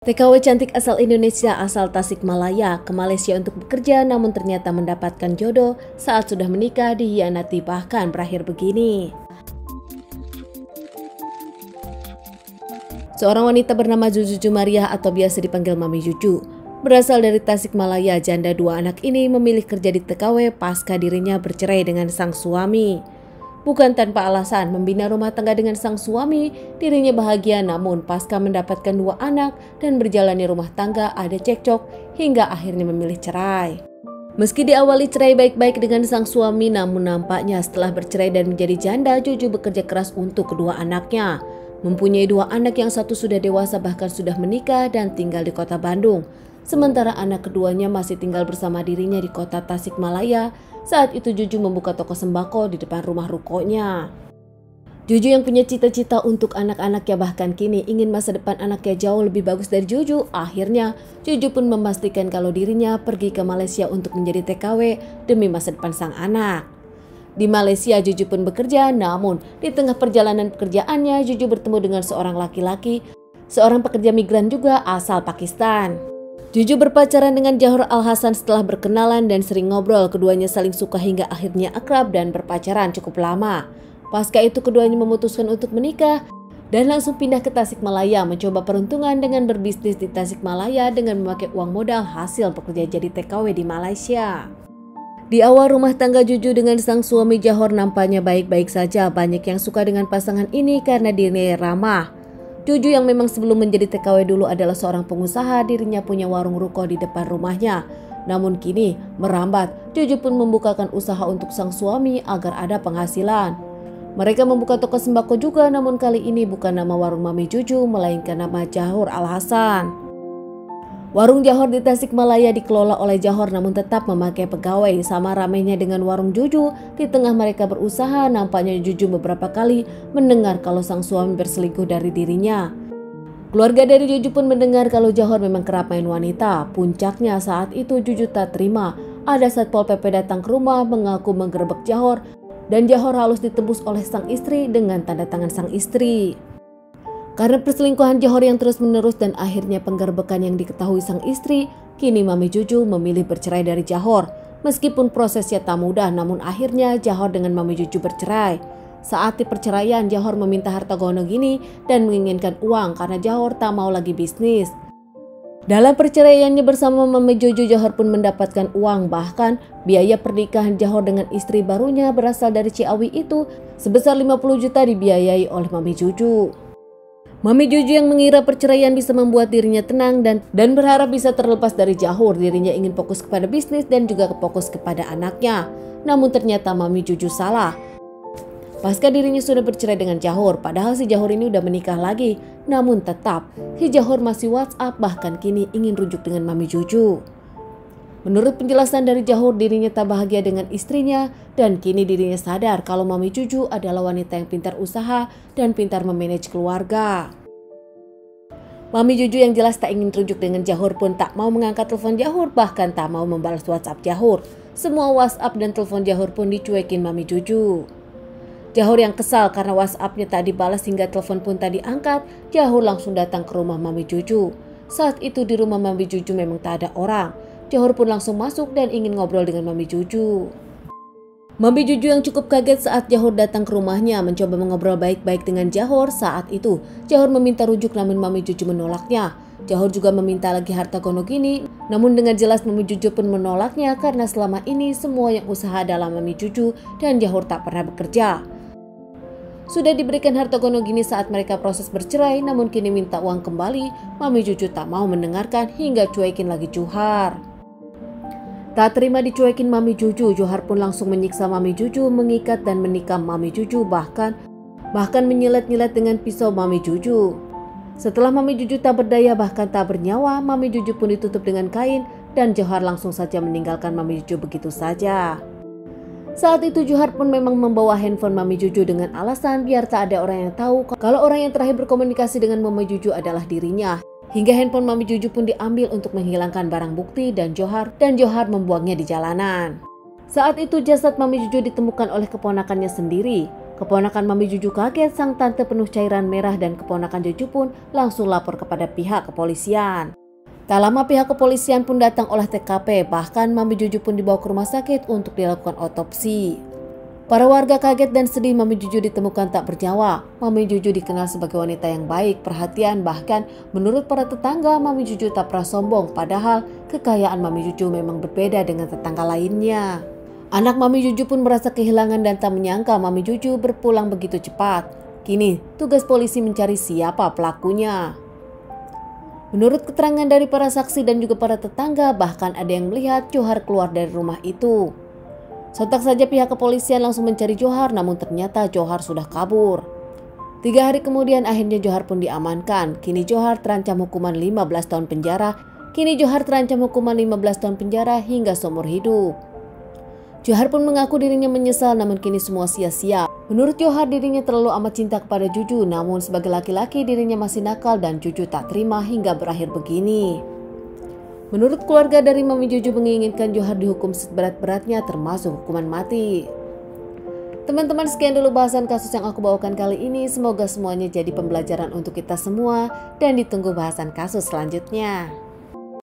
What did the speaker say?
TKW cantik asal Indonesia asal Tasikmalaya ke Malaysia untuk bekerja namun ternyata mendapatkan jodoh saat sudah menikah dihianati bahkan berakhir begini. Seorang wanita bernama Juju Jumariah atau biasa dipanggil Mami Juju berasal dari Tasikmalaya. Janda dua anak ini memilih kerja di TKW pasca dirinya bercerai dengan sang suami. Bukan tanpa alasan membina rumah tangga dengan sang suami, dirinya bahagia namun pasca mendapatkan dua anak dan berjalannya rumah tangga ada cekcok hingga akhirnya memilih cerai. Meski diawali cerai baik-baik dengan sang suami, namun nampaknya setelah bercerai dan menjadi janda, Juju bekerja keras untuk kedua anaknya. Mempunyai dua anak yang satu sudah dewasa bahkan sudah menikah dan tinggal di kota Bandung. Sementara anak keduanya masih tinggal bersama dirinya di kota Tasikmalaya. Saat itu Juju membuka toko sembako di depan rumah rukonya. Juju yang punya cita-cita untuk anak-anaknya bahkan kini ingin masa depan anaknya jauh lebih bagus dari Juju. Akhirnya Juju pun memastikan kalau dirinya pergi ke Malaysia untuk menjadi TKW demi masa depan sang anak. Di Malaysia Juju pun bekerja, namun di tengah perjalanan pekerjaannya Juju bertemu dengan seorang laki-laki, seorang pekerja migran juga asal Pakistan. Juju berpacaran dengan Johor Al-Hasan. Setelah berkenalan dan sering ngobrol, keduanya saling suka hingga akhirnya akrab dan berpacaran cukup lama. Pasca itu keduanya memutuskan untuk menikah dan langsung pindah ke Tasikmalaya mencoba peruntungan dengan berbisnis di Tasikmalaya dengan memakai uang modal hasil bekerja jadi TKW di Malaysia. Di awal rumah tangga Juju dengan sang suami Johor nampaknya baik-baik saja. Banyak yang suka dengan pasangan ini karena dirinya ramah. Juju yang memang sebelum menjadi TKW dulu adalah seorang pengusaha, dirinya punya warung ruko di depan rumahnya. Namun kini merambat, Juju pun membukakan usaha untuk sang suami agar ada penghasilan. Mereka membuka toko sembako juga, namun kali ini bukan nama warung Mami Juju, melainkan nama Johor Al-Hasan. Warung Johor di Tasikmalaya dikelola oleh Johor namun tetap memakai pegawai. Sama ramainya dengan warung Juju, di tengah mereka berusaha nampaknya Juju beberapa kali mendengar kalau sang suami berselingkuh dari dirinya. Keluarga dari Juju pun mendengar kalau Johor memang kerap main wanita. Puncaknya saat itu Juju tak terima. Ada Satpol PP datang ke rumah mengaku menggerebek Johor dan Johor harus ditebus oleh sang istri dengan tanda tangan sang istri. Karena perselingkuhan Johor yang terus-menerus dan akhirnya penggerbekan yang diketahui sang istri, kini Mami Juju memilih bercerai dari Johor. Meskipun prosesnya tak mudah, namun akhirnya Johor dengan Mami Juju bercerai. Saat di perceraian, Johor meminta harta gono gini dan menginginkan uang karena Johor tak mau lagi bisnis. Dalam perceraiannya bersama Mami Juju, Johor pun mendapatkan uang. Bahkan biaya pernikahan Johor dengan istri barunya berasal dari Ciawi itu sebesar 50 juta dibiayai oleh Mami Juju. Mami Juju yang mengira perceraian bisa membuat dirinya tenang dan berharap bisa terlepas dari Johor. Dirinya ingin fokus kepada bisnis dan juga fokus kepada anaknya. Namun ternyata Mami Juju salah. Pasca dirinya sudah bercerai dengan Johor, padahal si Johor ini udah menikah lagi. Namun tetap, si Johor masih WhatsApp bahkan kini ingin rujuk dengan Mami Juju. Menurut penjelasan dari Johor, dirinya tak bahagia dengan istrinya dan kini dirinya sadar kalau Mami Juju adalah wanita yang pintar usaha dan pintar memanage keluarga. Mami Juju yang jelas tak ingin rujuk dengan Johor pun tak mau mengangkat telepon Johor, bahkan tak mau membalas WhatsApp Johor. Semua WhatsApp dan telepon Johor pun dicuekin Mami Juju. Johor yang kesal karena WhatsAppnya tak dibalas hingga telepon pun tak diangkat, Johor langsung datang ke rumah Mami Juju. Saat itu di rumah Mami Juju memang tak ada orang. Johor pun langsung masuk dan ingin ngobrol dengan Mami Juju. Mami Juju yang cukup kaget saat Johor datang ke rumahnya mencoba mengobrol baik-baik dengan Johor. Saat itu Johor meminta rujuk namun Mami Juju menolaknya. Johor juga meminta lagi harta gono gini, namun dengan jelas Mami Juju pun menolaknya karena selama ini semua yang usaha adalah Mami Juju dan Johor tak pernah bekerja. Sudah diberikan harta gono gini saat mereka proses bercerai, namun kini minta uang kembali. Mami Juju tak mau mendengarkan hingga cuekin lagi Johor. Tak terima dicuekin Mami Juju, Johor pun langsung menyiksa Mami Juju, mengikat dan menikam Mami Juju, bahkan menyilet-nyilet dengan pisau Mami Juju. Setelah Mami Juju tak berdaya bahkan tak bernyawa, Mami Juju pun ditutup dengan kain dan Johor langsung saja meninggalkan Mami Juju begitu saja. Saat itu Johor pun memang membawa handphone Mami Juju dengan alasan biar tak ada orang yang tahu kalau orang yang terakhir berkomunikasi dengan Mami Juju adalah dirinya. Hingga handphone Mami Juju pun diambil untuk menghilangkan barang bukti dan Johor membuangnya di jalanan. Saat itu jasad Mami Juju ditemukan oleh keponakannya sendiri. Keponakan Mami Juju kaget, sang tante penuh cairan merah dan keponakan Juju pun langsung lapor kepada pihak kepolisian. Tak lama pihak kepolisian pun datang olah TKP, bahkan Mami Juju pun dibawa ke rumah sakit untuk dilakukan otopsi. Para warga kaget dan sedih. Mami Juju ditemukan tak bernyawa. Mami Juju dikenal sebagai wanita yang baik, perhatian, bahkan menurut para tetangga Mami Juju tak pernah sombong, padahal kekayaan Mami Juju memang berbeda dengan tetangga lainnya. Anak Mami Juju pun merasa kehilangan dan tak menyangka Mami Juju berpulang begitu cepat. Kini tugas polisi mencari siapa pelakunya. Menurut keterangan dari para saksi dan juga para tetangga, bahkan ada yang melihat Johar keluar dari rumah itu. Sontak saja pihak kepolisian langsung mencari Johar, namun ternyata Johar sudah kabur. 3 hari kemudian akhirnya Johar pun diamankan. Kini Johar terancam hukuman 15 tahun penjara. Hingga seumur hidup. Johar pun mengaku dirinya menyesal, namun kini semua sia-sia. Menurut Johar, dirinya terlalu amat cinta kepada Juju, namun sebagai laki-laki dirinya masih nakal dan Juju tak terima hingga berakhir begini. Menurut keluarga dari Mami Juju menginginkan Johar dihukum seberat-beratnya, termasuk hukuman mati. Teman-teman, sekian dulu bahasan kasus yang aku bawakan kali ini. Semoga semuanya jadi pembelajaran untuk kita semua dan ditunggu bahasan kasus selanjutnya.